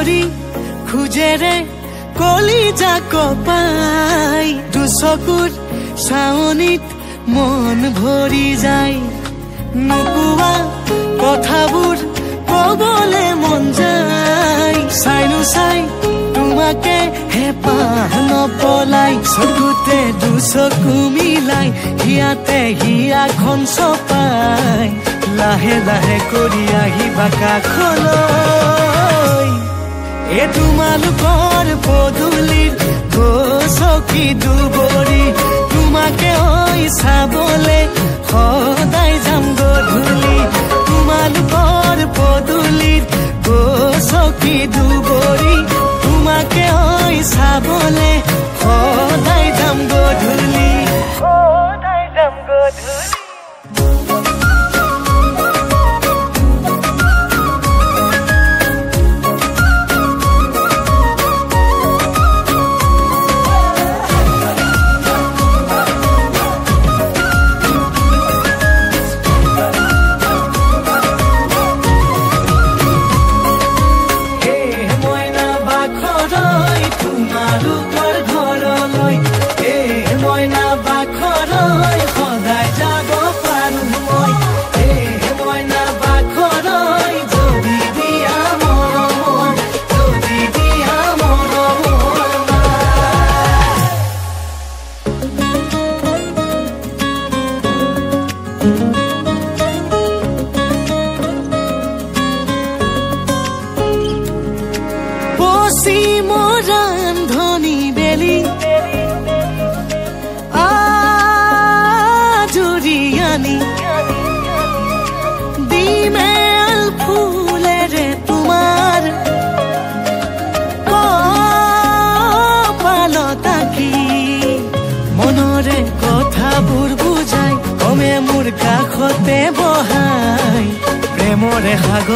কৰি খুজেৰে কলিজা কপাই দুচকুৰ চাৱনিত মন ভৰি যায় নোকোৱা কথাবোৰ কবলে মন যায় চাইনো চাই তোমাকে হেঁপাহ নপলাই চকুতে দুচকু মিলাই হিয়াতে হিয়াখন চপাই লাহে লাহে কৰি আহিবা কাষলৈ এ তোমালোকৰ পদূলিৰ গছকি দুবৰি তোমাকে ঐ চাবলে সদায় যাম গধূলি তোমালোকৰ পদূলিৰ গছকি দুবৰি তোমাকে ঐ চাবলে সদায় যাম গধূলি সদায় যাম গধূলি ৰান্ধনি বেলি আজুৰি আনি দিমেল ফুলেৰে তোমাৰ কপালত আঁকি মনৰে কথাবোৰ বুজাই কমে মোৰ কাষতে বহাই প্ৰেমৰে সাগৰ